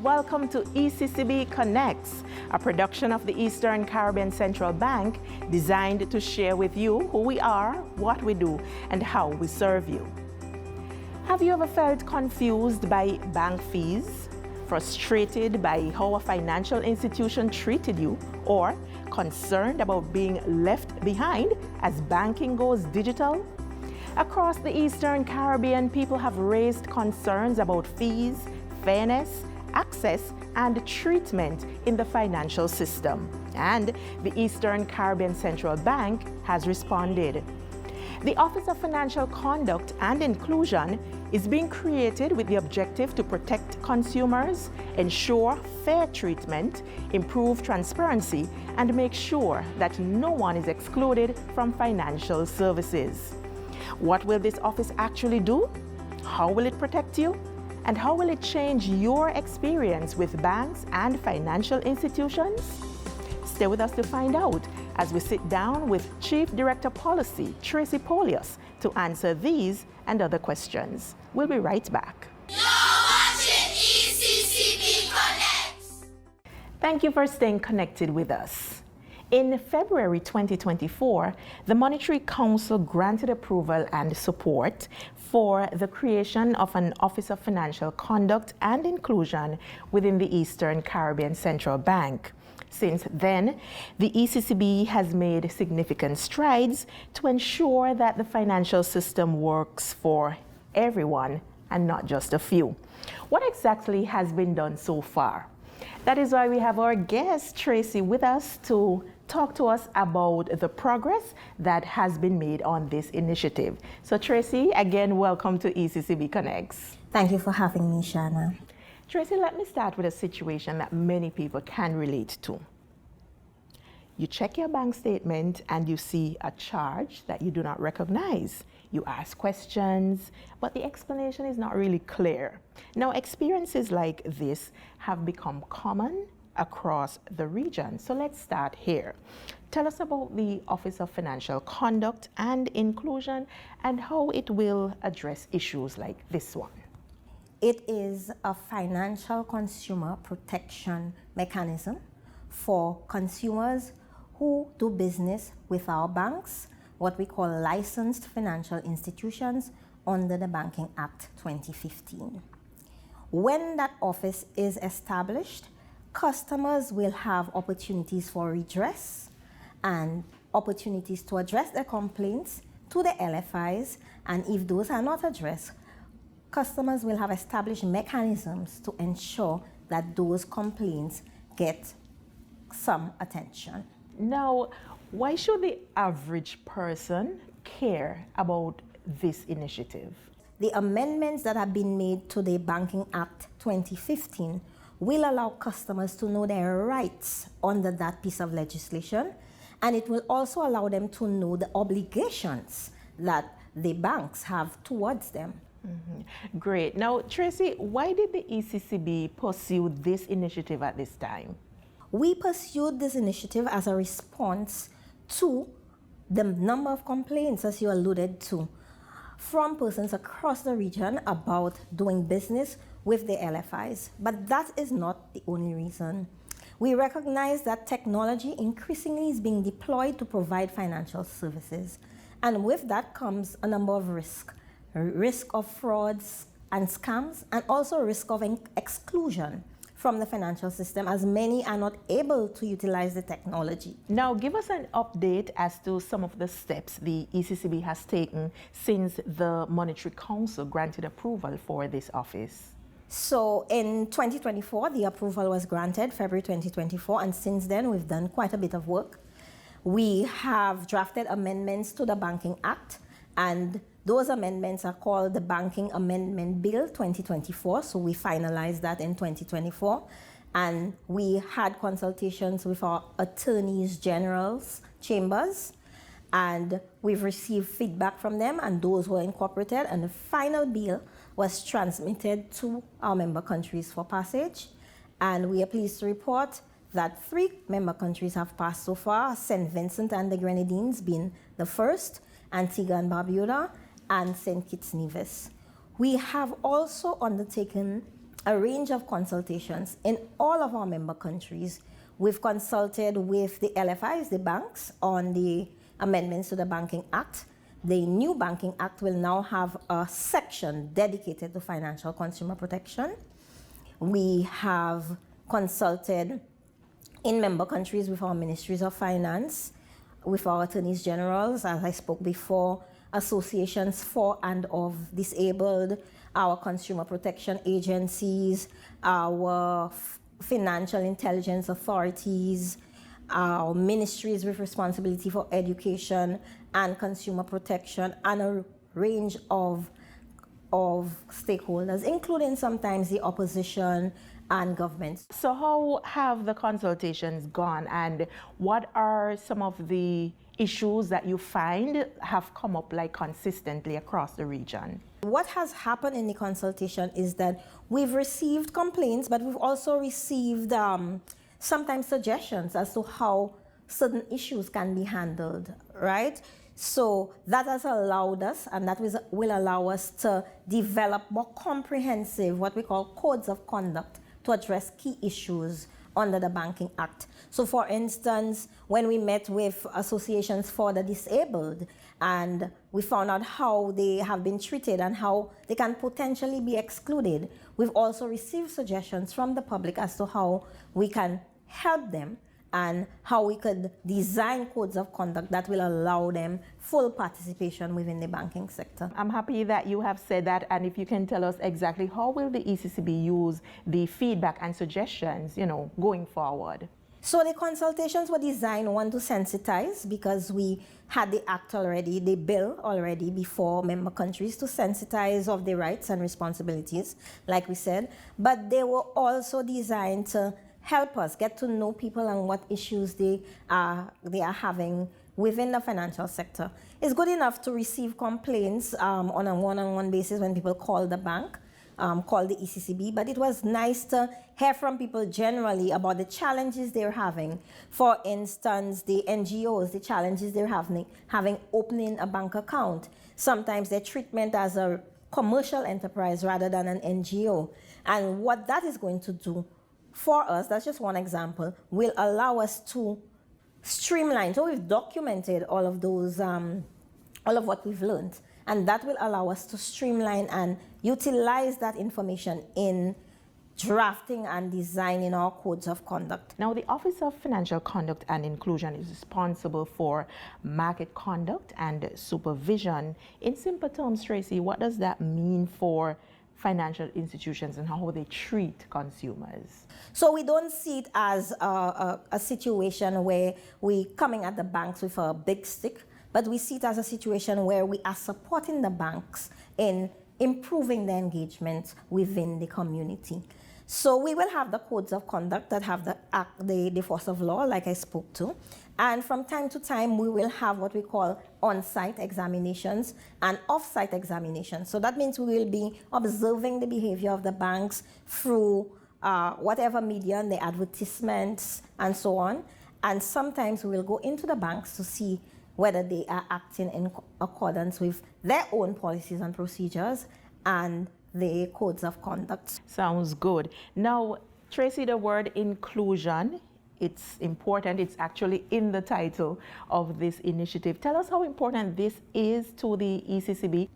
welcome to ECCB Connects, a production of the Eastern Caribbean Central Bank designed to share with you who we are, what we do, and how we serve you. Have you ever felt confused by bank fees, frustrated by how a financial institution treated you, or concerned about being left behind as banking goes digital? Across the Eastern Caribbean, people have raised concerns about fees, fairness, access, and treatment in the financial system. And the Eastern Caribbean Central Bank has responded. The Office of Financial Conduct and Inclusion is being created with the objective to protect consumers, ensure fair treatment, improve transparency, and make sure that no one is excluded from financial services. What will this office actually do? How will it protect you? And how will it change your experience with banks and financial institutions? Stay with us to find out as we sit down with Chief Director Policy, Tracy Polius, to answer these and other questions. We'll be right back. You're watching ECCB Connects. Thank you for staying connected with us. In February 2024, the Monetary Council granted approval and support for the creation of an Office of Financial Conduct and Inclusion within the Eastern Caribbean Central Bank. Since then, the ECCB has made significant strides to ensure that the financial system works for everyone and not just a few. What exactly has been done so far? That is why we have our guest, Tracy, with us to talk to us about the progress that has been made on this initiative. So Tracy, again, welcome to ECCB Connects. Thank you for having me, Shana. Tracy, let me start with a situation that many people can relate to. You check your bank statement and you see a charge that you do not recognize. You ask questions, but the explanation is not really clear. Now, experiences like this have become common across the region. So let's start here. Tell us about the Office of Financial Conduct and Inclusion and how it will address issues like this one. It is a financial consumer protection mechanism for consumers who do business with our banks, what we call licensed financial institutions under the Banking Act 2015. When that office is established, customers will have opportunities for redress and opportunities to address their complaints to the LFIs, and if those are not addressed, customers will have established mechanisms to ensure that those complaints get some attention. Now, why should the average person care about this initiative? The amendments that have been made to the Banking Act 2015 will allow customers to know their rights under that piece of legislation, and it will also allow them to know the obligations that the banks have towards them. Mm-hmm. Great. Now, Tracy, why did the ECCB pursue this initiative at this time? We pursued this initiative as a response to the number of complaints, as you alluded to, from persons across the region about doing business with the LFIs. But that is not the only reason. We recognize that technology increasingly is being deployed to provide financial services. And with that comes a number of risks. Risk of frauds and scams, and also risk of exclusion from the financial system, as many are not able to utilize the technology. Now, give us an update as to some of the steps the ECCB has taken since the Monetary Council granted approval for this office. So in 2024, the approval was granted, February 2024, and since then we've done quite a bit of work. We have drafted amendments to the Banking Act, and those amendments are called the Banking Amendment Bill 2024, so we finalized that in 2024. And we had consultations with our attorneys general's chambers, and we've received feedback from them, and those were incorporated, and the final bill was transmitted to our member countries for passage. And we are pleased to report that 3 member countries have passed so far, St. Vincent and the Grenadines being the first, Antigua and Barbuda, and St. Kitts Nevis. We have also undertaken a range of consultations in all of our member countries. We've consulted with the LFIs, the banks, on the amendments to the Banking Act. The new Banking Act will now have a section dedicated to financial consumer protection. We have consulted in member countries with our ministries of finance, with our attorneys generals, as I spoke before, associations for and of disabled, our consumer protection agencies, our financial intelligence authorities, our ministries with responsibility for education and consumer protection, and a range of stakeholders, including sometimes the opposition and governments. So how have the consultations gone, and what are some of the issues that you find have come up like consistently across the region? What has happened in the consultation is that we've received complaints, but we've also received sometimes suggestions as to how certain issues can be handled, right? So that has allowed us, and that will allow us to develop more comprehensive, what we call codes of conduct, to address key issues under the Banking Act. So for instance, when we met with associations for the disabled, and we found out how they have been treated and how they can potentially be excluded, we've also received suggestions from the public as to how we can help them and how we could design codes of conduct that will allow them full participation within the banking sector. I'm happy that you have said that, and if you can tell us exactly how will the ECCB use the feedback and suggestions, going forward? So the consultations were designed, one, to sensitize, because we had the act already, the bill already before member countries, to sensitize of the rights and responsibilities, like we said, but they were also designed to help us get to know people and what issues they are having within the financial sector. It's good enough to receive complaints on a one-on-one basis when people call the bank, call the ECCB, but it was nice to hear from people generally about the challenges they're having. For instance, the NGOs, the challenges they're having opening a bank account. Sometimes their treatment as a commercial enterprise rather than an NGO. And what that is going to do for us, that's just one example, will allow us to streamline. So we've documented all of those, all of what we've learned, and that will allow us to streamline and utilize that information in drafting and designing our codes of conduct. Now, the Office of Financial Conduct and Inclusion is responsible for market conduct and supervision. In simple terms, Tracy, what does that mean for financial institutions and how they treat consumers? So we don't see it as a situation where we're coming at the banks with a big stick, but we see it as a situation where we are supporting the banks in improving their engagement within the community. So we will have the codes of conduct that have the force of law, like I spoke to. And from time to time, we will have what we call on-site examinations and off-site examinations. So that means we will be observing the behavior of the banks through whatever media, the advertisements, and so on. And sometimes we will go into the banks to see whether they are acting in accordance with their own policies and procedures and the codes of conduct. Sounds good. Now, Tracy, the word inclusion, it's important. It's actually in the title of this initiative. Tell us how important this is to the ECCB.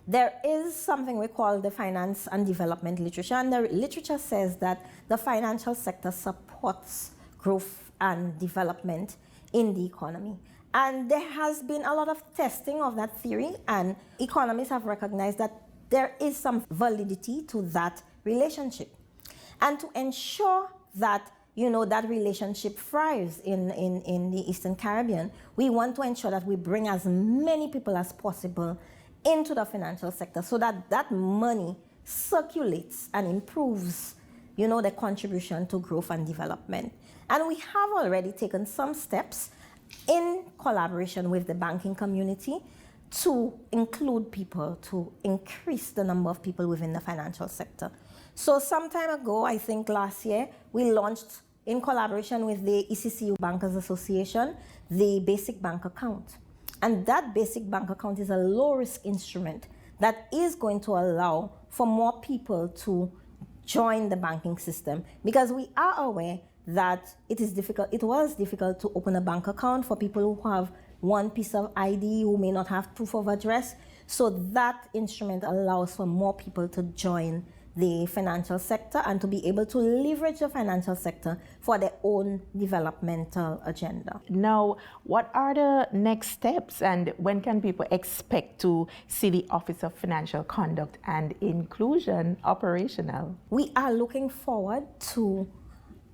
There is something we call the finance and development literature, and the literature says that the financial sector supports growth and development in the economy. And there has been a lot of testing of that theory, and economists have recognized that there is some validity to that relationship. And to ensure that that relationship thrives in the Eastern Caribbean, we want to ensure that we bring as many people as possible into the financial sector so that that money circulates and improves, the contribution to growth and development. And we have already taken some steps in collaboration with the banking community to include people, to increase the number of people within the financial sector. So some time ago, I think last year, we launched, in collaboration with the ECCU Bankers Association, the basic bank account. And that basic bank account is a low-risk instrument that is going to allow for more people to join the banking system, because we are aware that it was difficult to open a bank account for people who have one piece of ID, who may not have proof of address. So that instrument allows for more people to join the financial sector and to be able to leverage the financial sector for their own developmental agenda. Now, what are the next steps, and when can people expect to see the Office of Financial Conduct and Inclusion operational? We are looking forward to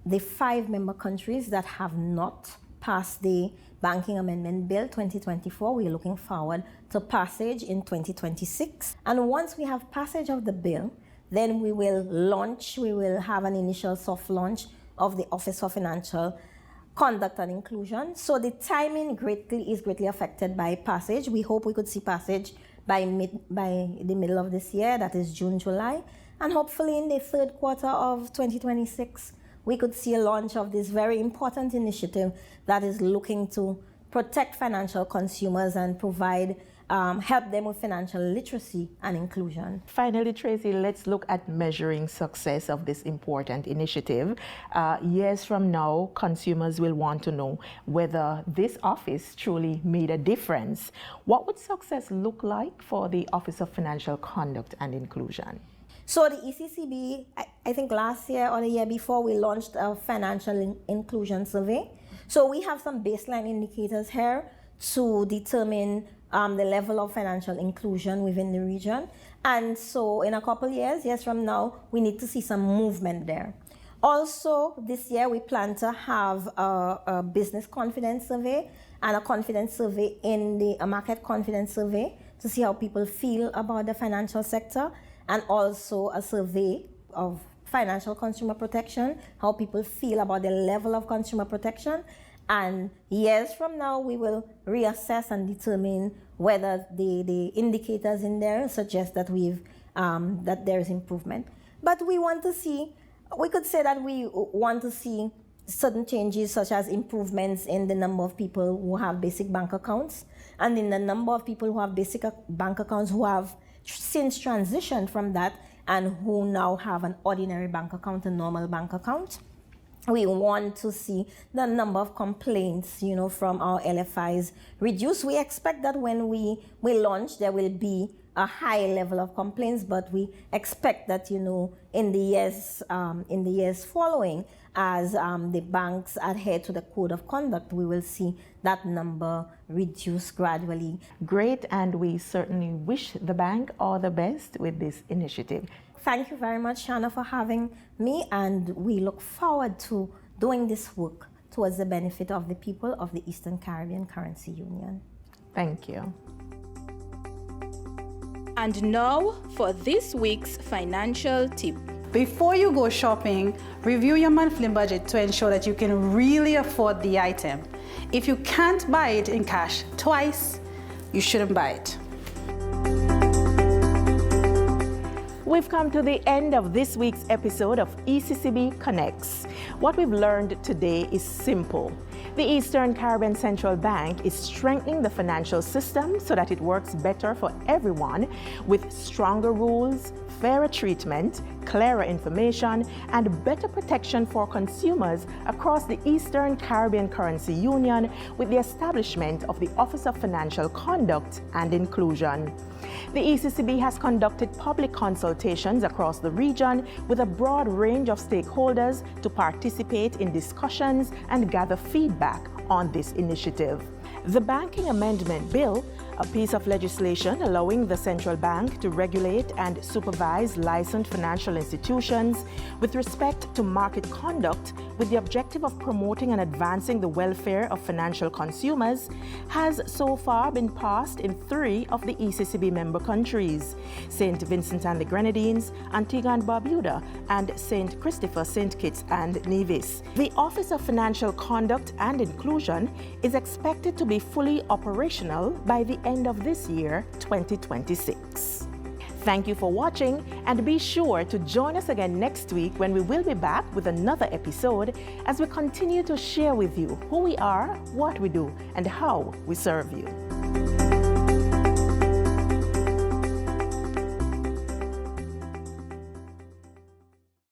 the 5 member countries that have not passed the Banking Amendment Bill 2024. We are looking forward to passage in 2026. And once we have passage of the bill, then we will have an initial soft launch of the Office for Financial Conduct and Inclusion. So the timing is greatly affected by passage. We hope we could see passage by the middle of this year, that is June, July. And hopefully in the third quarter of 2026, we could see a launch of this very important initiative that is looking to protect financial consumers and provide help them with financial literacy and inclusion. Finally, Tracy, let's look at measuring success of this important initiative. Years from now, consumers will want to know whether this office truly made a difference. What would success look like for the Office of Financial Conduct and Inclusion? So the ECCB, I think last year or the year before, we launched a financial inclusion survey. So we have some baseline indicators here to determine the level of financial inclusion within the region. And so in a couple years from now, we need to see some movement there. Also, this year we plan to have a business confidence survey and a confidence survey a market confidence survey to see how people feel about the financial sector, and also a survey of financial consumer protection, how people feel about the level of consumer protection. And years from now, we will reassess and determine whether the indicators in there suggest that that there is improvement. But we could say that we want to see certain changes, such as improvements in the number of people who have basic bank accounts, and in the number of people who have basic bank accounts who have since transitioned from that and who now have an ordinary bank account, a normal bank account. We want to see the number of complaints, from our LFIs reduce. We expect that when we launch, there will be a high level of complaints, but we expect that, in the years following, as the banks adhere to the code of conduct, we will see that number reduce gradually. Great, and we certainly wish the bank all the best with this initiative. Thank you very much, Shanna, for having me, and we look forward to doing this work towards the benefit of the people of the Eastern Caribbean Currency Union. Thank you. And now for this week's financial tip. Before you go shopping, review your monthly budget to ensure that you can really afford the item. If you can't buy it in cash twice, you shouldn't buy it. We've come to the end of this week's episode of ECCB Connects. What we've learned today is simple. The Eastern Caribbean Central Bank is strengthening the financial system so that it works better for everyone, with stronger rules, fairer treatment, clearer information, and better protection for consumers across the Eastern Caribbean Currency Union, with the establishment of the Office of Financial Conduct and Inclusion. The ECCB has conducted public consultations across the region with a broad range of stakeholders to participate in discussions and gather feedback on this initiative. The Banking Amendment Bill, a piece of legislation allowing the central bank to regulate and supervise licensed financial institutions with respect to market conduct with the objective of promoting and advancing the welfare of financial consumers, has so far been passed in 3 of the ECCB member countries: St. Vincent and the Grenadines, Antigua and Barbuda, and St. Christopher, St. Kitts and Nevis. The Office of Financial Conduct and Inclusion is expected to be fully operational by the end of this year, 2026. Thank you for watching, and be sure to join us again next week when we will be back with another episode as we continue to share with you who we are, what we do, and how we serve you.